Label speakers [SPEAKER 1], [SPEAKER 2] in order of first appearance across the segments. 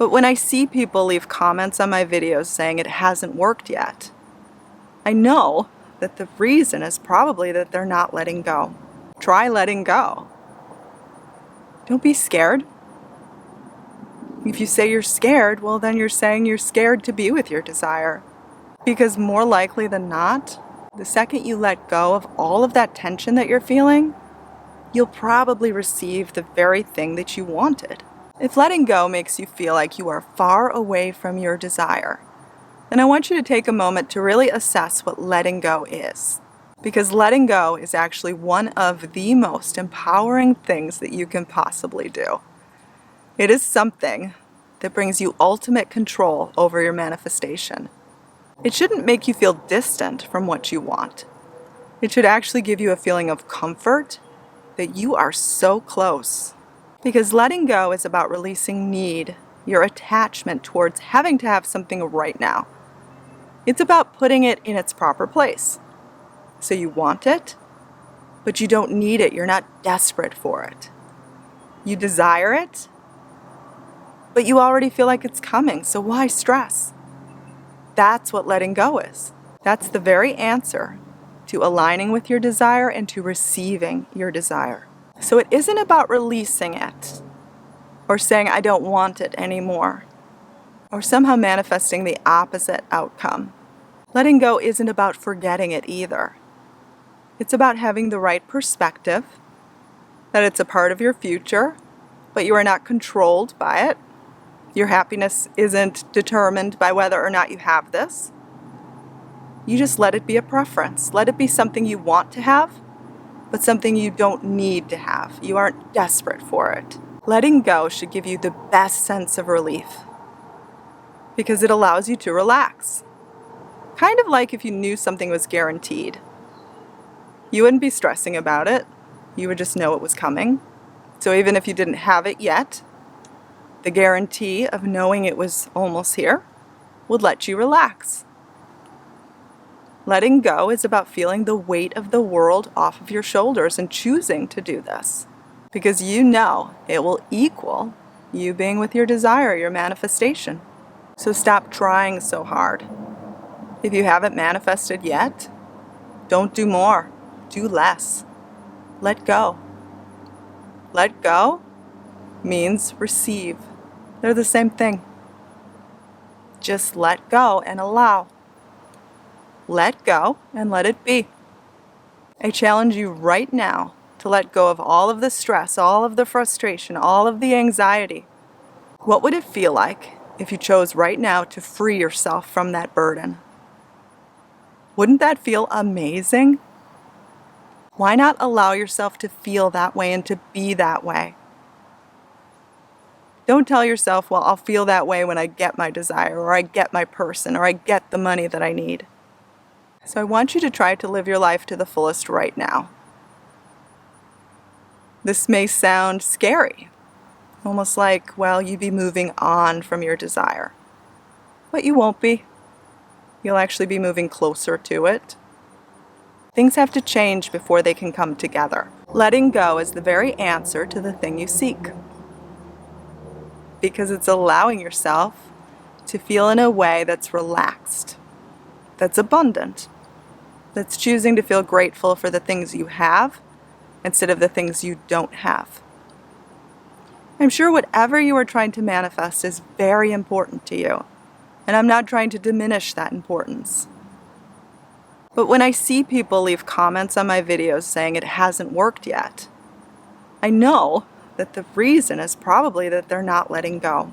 [SPEAKER 1] But when I see people leave comments on my videos saying it hasn't worked yet, I know that the reason is probably that they're not letting go. Try letting go. Don't be scared. If you say you're scared, well, then you're saying you're scared to be with your desire. Because more likely than not, the second you let go of all of that tension that you're feeling, you'll probably receive the very thing that you wanted. If letting go makes you feel like you are far away from your desire, then I want you to take a moment to really assess what letting go is. Because letting go is actually one of the most empowering things that you can possibly do. It is something that brings you ultimate control over your manifestation. It shouldn't make you feel distant from what you want. It should actually give you a feeling of comfort that you are so close. Because letting go is about releasing need, your attachment towards having to have something right now. It's about putting it in its proper place. So you want it, but you don't need it. You're not desperate for it. You desire it, but you already feel like it's coming, so why stress? That's what letting go is. That's the very answer to aligning with your desire and to receiving your desire. So it isn't about releasing it, or saying I don't want it anymore, or somehow manifesting the opposite outcome. Letting go isn't about forgetting it either. It's about having the right perspective, that it's a part of your future, but you are not controlled by it. Your happiness isn't determined by whether or not you have this. You just let it be a preference. Let it be something you want to have, but something you don't need to have. You aren't desperate for it. Letting go should give you the best sense of relief because it allows you to relax. Kind of like if you knew something was guaranteed. You wouldn't be stressing about it. You would just know it was coming. So even if you didn't have it yet, the guarantee of knowing it was almost here would let you relax. Letting go is about feeling the weight of the world off of your shoulders and choosing to do this because you know it will equal you being with your desire, your manifestation. So stop trying so hard. If you haven't manifested yet, don't do more, do less. Let go. Let go means receive. They're the same thing. Just let go and allow. Let go and let it be. I challenge you right now to let go of all of the stress, all of the frustration, all of the anxiety. What would it feel like if you chose right now to free yourself from that burden? Wouldn't that feel amazing? Why not allow yourself to feel that way and to be that way? Don't tell yourself, well, I'll feel that way when I get my desire, or I get my person, or I get the money that I need. So I want you to try to live your life to the fullest right now. This may sound scary, almost like, well, you'd be moving on from your desire. But you won't be. You'll actually be moving closer to it. Things have to change before they can come together. Letting go is the very answer to the thing you seek. Because it's allowing yourself to feel in a way that's relaxed, that's abundant, that's choosing to feel grateful for the things you have instead of the things you don't have. I'm sure whatever you are trying to manifest is very important to you, and I'm not trying to diminish that importance. But when I see people leave comments on my videos saying it hasn't worked yet, I know that the reason is probably that they're not letting go.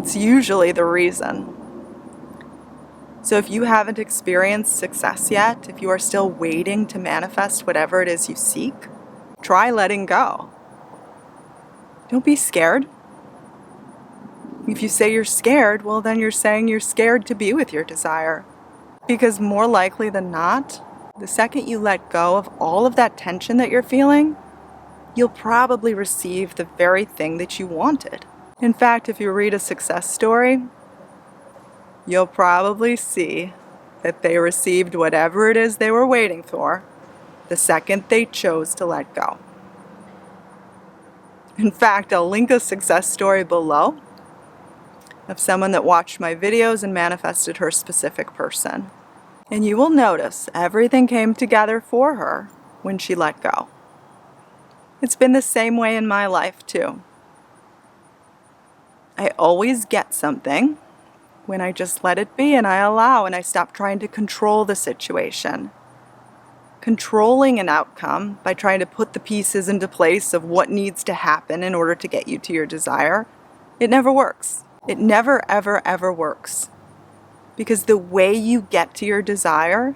[SPEAKER 1] It's usually the reason. So if you haven't experienced success yet, if you are still waiting to manifest whatever it is you seek, try letting go. Don't be scared. If you say you're scared, well, then you're saying you're scared to be with your desire. Because more likely than not, the second you let go of all of that tension that you're feeling, you'll probably receive the very thing that you wanted. In fact, if you read a success story, you'll probably see that they received whatever it is they were waiting for the second they chose to let go. In fact, I'll link a success story below of someone that watched my videos and manifested her specific person. And you will notice everything came together for her when she let go. It's been the same way in my life too. I always get something when I just let it be and I allow and I stop trying to control the situation. Controlling an outcome by trying to put the pieces into place of what needs to happen in order to get you to your desire, it never works. It never, ever, ever works. Because the way you get to your desire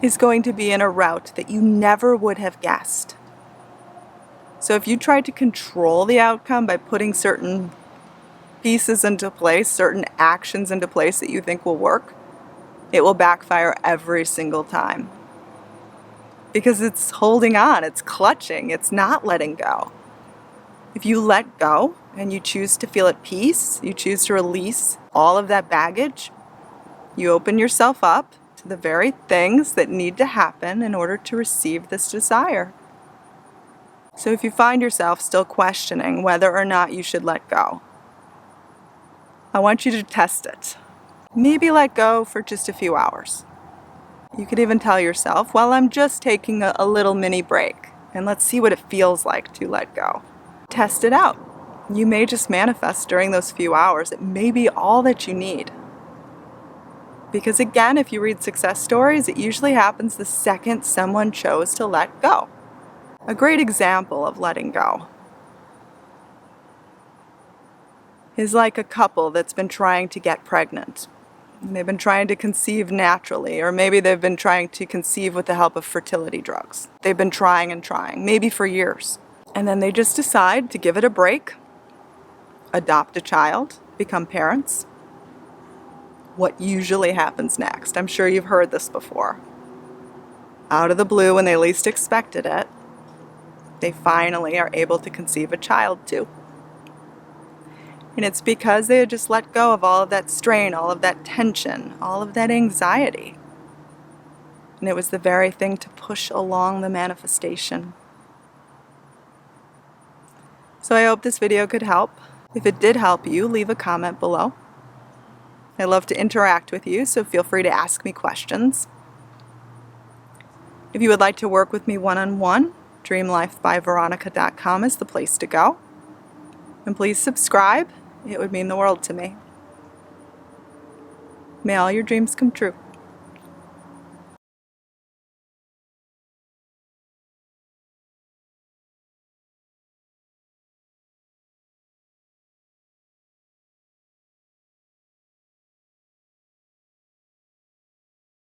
[SPEAKER 1] is going to be in a route that you never would have guessed. So if you try to control the outcome by putting certain pieces into place, certain actions into place that you think will work, it will backfire every single time. Because it's holding on, it's clutching, it's not letting go. If you let go and you choose to feel at peace, you choose to release all of that baggage, you open yourself up to the very things that need to happen in order to receive this desire. So if you find yourself still questioning whether or not you should let go, I want you to test it. Maybe let go for just a few hours. You could even tell yourself, well, I'm just taking a little mini break, and let's see what it feels like to let go. Test it out. You may just manifest during those few hours. It may be all that you need. Because again, if you read success stories, it usually happens the second someone chose to let go. A great example of letting go is like a couple that's been trying to get pregnant. They've been trying to conceive naturally, or maybe they've been trying to conceive with the help of fertility drugs. They've been trying and trying, maybe for years. And then they just decide to give it a break, adopt a child, become parents. What usually happens next? I'm sure you've heard this before. Out of the blue, when they least expected it, they finally are able to conceive a child too. And it's because they had just let go of all of that strain, all of that tension, all of that anxiety. And it was the very thing to push along the manifestation. So I hope this video could help. If it did help you, leave a comment below. I love to interact with you, so feel free to ask me questions. If you would like to work with me one-on-one, dreamlifebyveronica.com is the place to go. And please subscribe. It would mean the world to me. May all your dreams come true.